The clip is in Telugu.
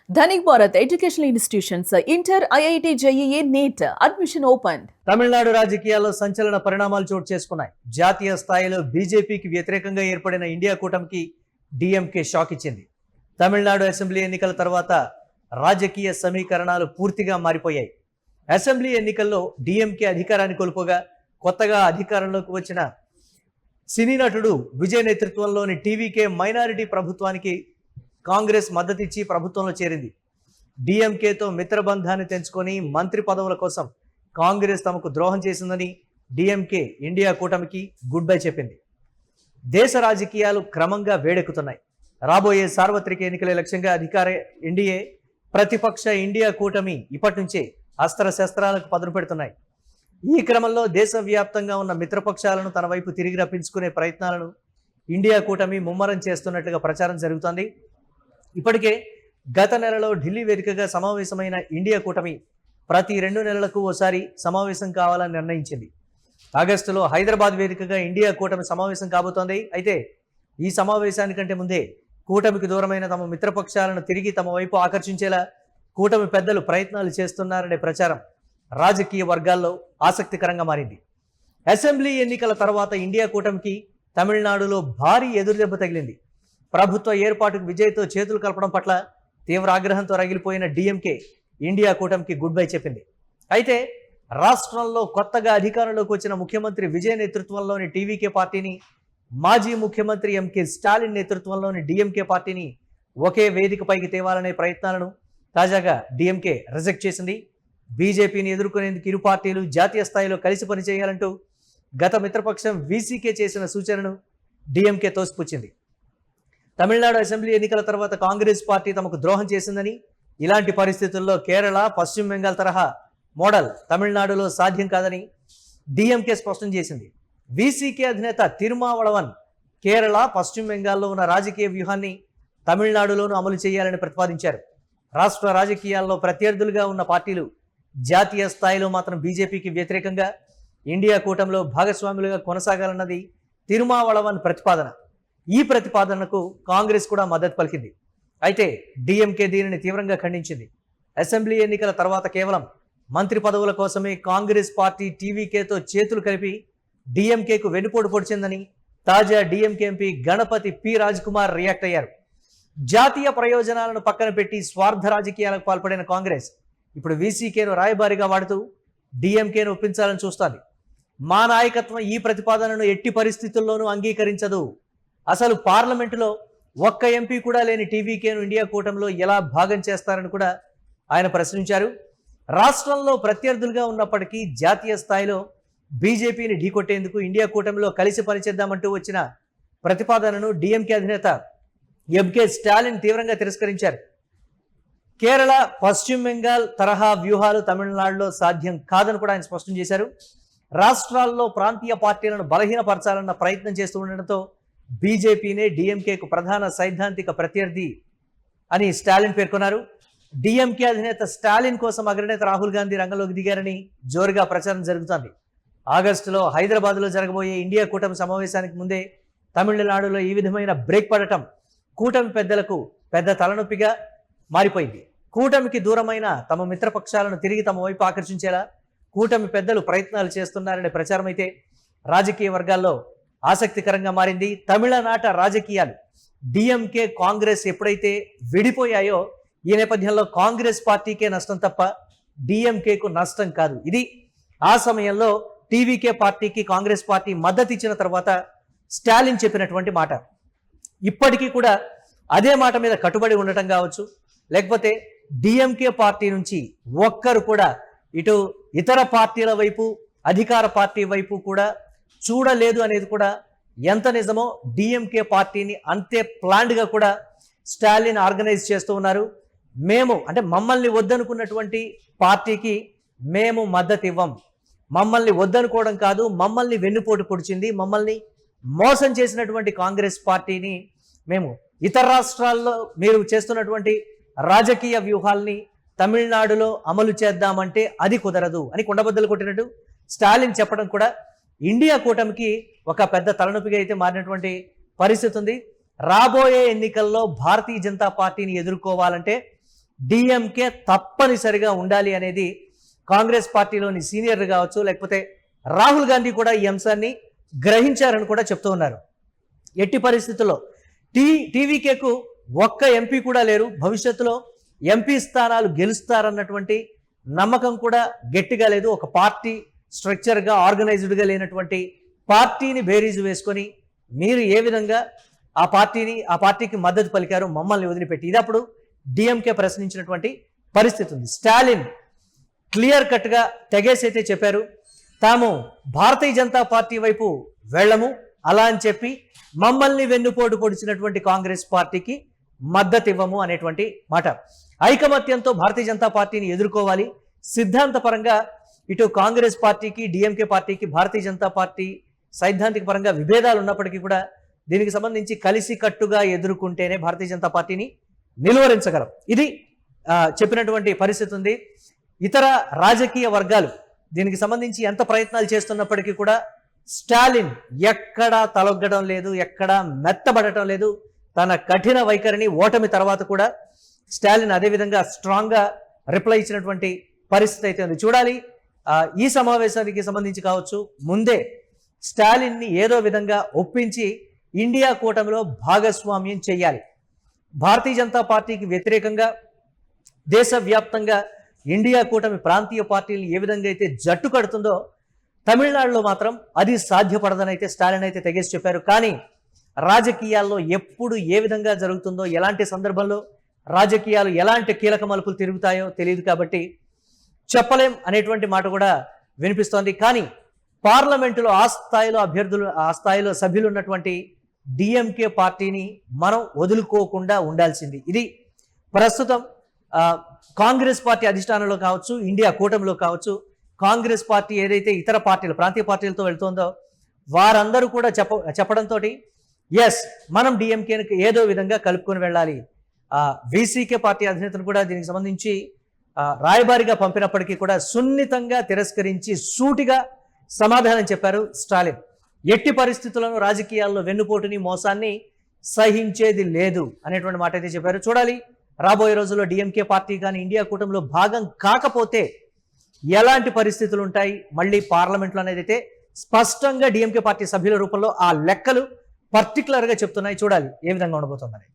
Dhanik Bharat educational institutions inter IIT JEE NEET admission open. Tamil Nadu రాజకీయాల్లో సంచలన పరిణామాలు చోటు చేసుకున్నాయి. జాతీయ స్థాయిలో బీజేపీకి వ్యతిరేకంగా ఏర్పడిన ఇండియా కూటమికి డిఎంకే షాక్ ఇచ్చింది. తమిళనాడు అసెంబ్లీ ఎన్నికల తర్వాత రాజకీయ సమీకరణాలు పూర్తిగా మారిపోయాయి. అసెంబ్లీ ఎన్నికల్లో డిఎంకే అధికారాన్ని కోల్పోగా కొత్తగా అధికారంలోకి వచ్చిన సినీ నటుడు విజయ్ నేతృత్వంలోని టీవీకే మైనారిటీ ప్రభుత్వానికి కాంగ్రెస్ మద్దతిచ్చి ప్రభుత్వంలో చేరింది. డిఎంకేతో మిత్రబంధాన్ని తెంచుకొని మంత్రి పదవుల కోసం కాంగ్రెస్ తమకు ద్రోహం చేసిందని డిఎంకే ఇండియా కూటమికి గుడ్ బై చెప్పింది. దేశ రాజకీయాలు క్రమంగా వేడెక్కుతున్నాయి. రాబోయే సార్వత్రిక ఎన్నికల లక్ష్యంగా అధికార ఎన్డీఏ ప్రతిపక్ష ఇండియా కూటమి ఇప్పటి నుంచే అస్త్రశస్త్రాలకు పదును పెడుతున్నాయి. ఈ క్రమంలో దేశవ్యాప్తంగా ఉన్న మిత్రపక్షాలను తన వైపు తిరిగి రప్పించుకునే ప్రయత్నాలను ఇండియా కూటమి ముమ్మరం చేస్తున్నట్లుగా ప్రచారం జరుగుతోంది. ఇప్పటికే గత నెలలో ఢిల్లీ వేదికగా సమావేశమైన ఇండియా కూటమి ప్రతి 2 నెలలకు ఓసారి సమావేశం కావాలని నిర్ణయించింది. ఆగస్టులో హైదరాబాద్ వేదికగా ఇండియా కూటమి సమావేశం కాబోతోంది. అయితే ఈ సమావేశానికంటే ముందే కూటమికి దూరమైన తమ మిత్రపక్షాలను తిరిగి తమ వైపు ఆకర్షించేలా కూటమి పెద్దలు ప్రయత్నాలు చేస్తున్నారనే ప్రచారం రాజకీయ వర్గాల్లో ఆసక్తికరంగా మారింది. అసెంబ్లీ ఎన్నికల తర్వాత ఇండియా కూటమికి తమిళనాడులో భారీ ఎదురుదెబ్బ తగిలింది. ప్రభుత్వ ఏర్పాటుకు విజయ్తో చేతులు కలపడం పట్ల తీవ్ర ఆగ్రహంతో రగిలిపోయిన డిఎంకే ఇండియా కూటమికి గుడ్ బై చెప్పింది. అయితే రాష్ట్రంలో కొత్తగా అధికారంలోకి వచ్చిన ముఖ్యమంత్రి విజయ్ నేతృత్వంలోని టీవీకే పార్టీని, మాజీ ముఖ్యమంత్రి ఎంకే స్టాలిన్ నేతృత్వంలోని డిఎంకే పార్టీని ఒకే వేదికపైకి తేవాలనే ప్రయత్నాలను తాజాగా డిఎంకే రిజెక్ట్ చేసింది. బీజేపీని ఎదుర్కొనేందుకు ఇరు పార్టీలు జాతీయ స్థాయిలో కలిసి పనిచేయాలంటూ గత మిత్రపక్షం వీసీకే చేసిన సూచనను డిఎంకే తోసిపుచ్చింది. తమిళనాడు అసెంబ్లీ ఎన్నికల తర్వాత కాంగ్రెస్ పార్టీ తమకు ద్రోహం చేసిందని, ఇలాంటి పరిస్థితుల్లో కేరళ, పశ్చిమ బెంగాల్ తరహా మోడల్ తమిళనాడులో సాధ్యం కాదని డిఎంకే స్పష్టం చేసింది. వీసీకే అధినేత తిరుమావళవన్ కేరళ, పశ్చిమ బెంగాల్లో ఉన్న రాజకీయ వ్యూహాన్ని తమిళనాడులోనూ అమలు చేయాలని ప్రతిపాదించారు. రాష్ట్ర రాజకీయాల్లో ప్రత్యర్థులుగా ఉన్న పార్టీలు జాతీయ స్థాయిలో మాత్రం బీజేపీకి వ్యతిరేకంగా ఇండియా కూటమిలో భాగస్వాములుగా కొనసాగాలన్నది తిరుమావళవన్ ప్రతిపాదన. ఈ ప్రతిపాదనకు కాంగ్రెస్ కూడా మద్దతు పలికింది. అయితే డిఎంకే దీనిని తీవ్రంగా ఖండించింది. అసెంబ్లీ ఎన్నికల తర్వాత కేవలం మంత్రి పదవుల కోసమే కాంగ్రెస్ పార్టీ టీవీకేతో చేతులు కలిపి డిఎంకేకు వెన్నుపోటు పొడిచిందని తాజా DMK MP Ganapathi P Rajkumar react అయ్యారు. జాతీయ ప్రయోజనాలను పక్కన పెట్టి స్వార్థ రాజకీయాలకు పాల్పడిన కాంగ్రెస్ ఇప్పుడు వీసీకేను రాయబారిగా వాడుతూ డిఎంకేను ఒప్పించాలని చూస్తోంది. మా నాయకత్వం ఈ ప్రతిపాదనను ఎట్టి పరిస్థితుల్లోనూ అంగీకరించదు. అసలు పార్లమెంటులో ఒక్క ఎంపీ కూడా లేని టీవీకేను ఇండియా కూటమిలో ఎలా భాగం చేస్తారని కూడా ఆయన ప్రశ్నించారు. రాష్ట్రంలో ప్రత్యర్థులుగా ఉన్నప్పటికీ జాతీయ స్థాయిలో బీజేపీని ఢీకొట్టేందుకు ఇండియా కూటమిలో కలిసి పనిచేద్దామంటూ వచ్చిన ప్రతిపాదనను డిఎంకే అధినేత ఎంకే స్టాలిన్ తీవ్రంగా తిరస్కరించారు. కేరళ, పశ్చిమ బెంగాల్ తరహా వ్యూహాలు తమిళనాడులో సాధ్యం కాదని కూడా ఆయన స్పష్టం చేశారు. రాష్ట్రాల్లో ప్రాంతీయ పార్టీలను బలహీనపరచాలన్న ప్రయత్నం చేస్తూ ఉండడంతో బీజేపీనే డిఎంకేకు ప్రధాన సైద్ధాంతిక ప్రత్యర్థి అని స్టాలిన్ పేర్కొన్నారు. డిఎంకే అధినేత స్టాలిన్ కోసం అగ్రనేత రాహుల్ గాంధీ రంగంలోకి దిగారని జోరుగా ప్రచారం జరుగుతోంది. ఆగస్టులో హైదరాబాద్లో జరగబోయే ఇండియా కూటమి సమావేశానికి ముందే తమిళనాడులో ఈ విధమైన బ్రేక్ పడటం కూటమి పెద్దలకు పెద్ద తలనొప్పిగా మారిపోయింది. కూటమికి దూరమైన తమ మిత్రపక్షాలను తిరిగి తమ వైపు ఆకర్షించేలా కూటమి పెద్దలు ప్రయత్నాలు చేస్తున్నారనే ప్రచారం అయితే రాజకీయ వర్గాల్లో ఆసక్తికరంగా మారింది. తమిళనాట రాజకీయాలు డిఎంకే, కాంగ్రెస్ ఎప్పుడైతే విడిపోయాయో ఈ నేపథ్యంలో కాంగ్రెస్ పార్టీకే నష్టం తప్ప డిఎంకేకు నష్టం కాదు. ఇది ఆ సమయంలో టీవీకే పార్టీకి కాంగ్రెస్ పార్టీ మద్దతు ఇచ్చిన తర్వాత స్టాలిన్ చెప్పినటువంటి మాట. ఇప్పటికీ కూడా అదే మాట మీద కట్టుబడి ఉండటం కావచ్చు, లేకపోతే డిఎంకే పార్టీ నుంచి ఒక్కరు కూడా ఇటు ఇతర పార్టీల వైపు, అధికార పార్టీ వైపు కూడా చూడలేదు అనేది కూడా ఎంత నిజమో డిఎంకే పార్టీని అంతే ప్లాన్డ్గా కూడా స్టాలిన్ ఆర్గనైజ్ చేస్తూ ఉన్నారు. మేము అంటే మమ్మల్ని వద్దనుకున్నటువంటి పార్టీకి మేము మద్దతు ఇవ్వం, మమ్మల్ని వద్దనుకోవడం కాదు, మమ్మల్ని వెన్నుపోటు పొడిచింది, మమ్మల్ని మోసం చేసినటువంటి కాంగ్రెస్ పార్టీని మేము ఇతర రాష్ట్రాల్లో మీరు చేస్తున్నటువంటి రాజకీయ వ్యూహాల్ని తమిళనాడులో అమలు చేద్దామంటే అది కుదరదు అని కుండబద్దలు కొట్టినట్టు స్టాలిన్ చెప్పడం కూడా ఇండియా కూటమికి ఒక పెద్ద తలనొప్పిగా అయితే మారినటువంటి పరిస్థితి ఉంది. రాబోయే ఎన్నికల్లో భారతీయ జనతా పార్టీని ఎదుర్కోవాలంటే డిఎంకే తప్పనిసరిగా ఉండాలి అనేది కాంగ్రెస్ పార్టీలోని సీనియర్లు కావచ్చు, లేకపోతే రాహుల్ గాంధీ కూడా ఈ అంశాన్ని గ్రహించారని కూడా చెప్తూ ఉన్నారు. ఎట్టి పరిస్థితుల్లో టీవీకేకు ఒక్క ఎంపీ కూడా లేరు, భవిష్యత్తులో ఎంపీ స్థానాలు గెలుస్తారన్నటువంటి నమ్మకం కూడా గట్టిగా లేదు. ఒక పార్టీ స్ట్రక్చర్గా ఆర్గనైజ్డ్గా లేనటువంటి పార్టీని బేరీజు వేసుకొని మీరు ఏ విధంగా ఆ పార్టీకి మద్దతు పలికారు మమ్మల్ని వదిలిపెట్టి, ఇది అప్పుడు డిఎంకే ప్రశ్నించినటువంటి పరిస్థితి ఉంది. స్టాలిన్ క్లియర్ కట్గా తెగేసైతే చెప్పారు, తాము భారతీయ జనతా పార్టీ వైపు వెళ్ళము అలా అని చెప్పి మమ్మల్ని వెన్నుపోటు పొడిచినటువంటి కాంగ్రెస్ పార్టీకి మద్దతు ఇవ్వము అనేటువంటి మాట. ఐకమత్యంతో భారతీయ జనతా పార్టీని ఎదుర్కోవాలి. సిద్ధాంతపరంగా ఇటు కాంగ్రెస్ పార్టీకి డిఎంకే పార్టీకి భారతీయ జనతా పార్టీ సైద్ధాంతిక పరంగా విభేదాలు ఉన్నప్పటికీ కూడా దీనికి సంబంధించి కలిసి కట్టుగా ఎదుర్కొంటేనే భారతీయ జనతా పార్టీని నిలువరించగలం. ఇది చెప్పినటువంటి పరిస్థితి ఉంది. ఇతర రాజకీయ వర్గాలు దీనికి సంబంధించి ఎంత ప్రయత్నాలు చేస్తున్నప్పటికీ కూడా స్టాలిన్ ఎక్కడా తలొగ్గడం లేదు, ఎక్కడా మెత్తబడటం లేదు. తన కఠిన వైఖరిని ఓటమి తర్వాత కూడా స్టాలిన్ అదేవిధంగా స్ట్రాంగ్గా రిప్లై ఇచ్చినటువంటి పరిస్థితి అయితే ఉంది. చూడాలి ఈ సమావేశానికి సంబంధించి కావచ్చు, ముందే స్టాలిన్ని ఏదో విధంగా ఒప్పించి ఇండియా కూటమిలో భాగస్వామ్యం చేయాలి. భారతీయ జనతా పార్టీకి వ్యతిరేకంగా దేశవ్యాప్తంగా ఇండియా కూటమి ప్రాంతీయ పార్టీలు ఏ విధంగా అయితే జట్టు కడుతుందో తమిళనాడులో మాత్రం అది సాధ్యపడదని అయితే స్టాలిన్ అయితే తెగేసి చెప్పారు. కానీ రాజకీయాల్లో ఎప్పుడు ఏ విధంగా జరుగుతుందో, ఎలాంటి సందర్భంలో రాజకీయాలు ఎలాంటి కీలక మలుపులు తిరుగుతాయో తెలియదు కాబట్టి చెప్పలేం అనేటువంటి మాట కూడా వినిపిస్తోంది. కానీ పార్లమెంటులో ఆ స్థాయిలో సభ్యులు ఉన్నటువంటి డిఎంకే పార్టీని మనం వదులుకోకుండా ఉండాల్సింది. ఇది ప్రస్తుతం కాంగ్రెస్ పార్టీ అధిష్టానంలో కావచ్చు, ఇండియా కూటమిలో కావచ్చు, కాంగ్రెస్ పార్టీ ఏదైతే ఇతర పార్టీలు ప్రాంతీయ పార్టీలతో వెళ్తుందో వారందరూ కూడా చెప్పడంతో ఎస్ మనం డిఎంకేని ఏదో విధంగా కలుపుకొని వెళ్ళాలి. వీసీకే పార్టీ అధినేతను కూడా దీనికి సంబంధించి రాయబారిగా పంపినప్పటికీ కూడా సున్నితంగా తిరస్కరించి సూటిగా సమాధానం చెప్పారు స్టాలిన్. ఎట్టి పరిస్థితులను రాజకీయాల్లో వెన్నుపోటుని మోసాన్ని సహించేది లేదు అనేటువంటి మాట అయితే చెప్పారు. చూడాలి రాబోయే రోజుల్లో డిఎంకే పార్టీ కానీ ఇండియా కూటమిలో భాగం కాకపోతే ఎలాంటి పరిస్థితులు ఉంటాయి, మళ్ళీ పార్లమెంట్లో అనేది అయితే స్పష్టంగా డిఎంకే పార్టీ సభ్యుల రూపంలో ఆ లెక్కలు పర్టికులర్గా చెప్తున్నాయి. చూడాలి ఏ విధంగా ఉండబోతుందని.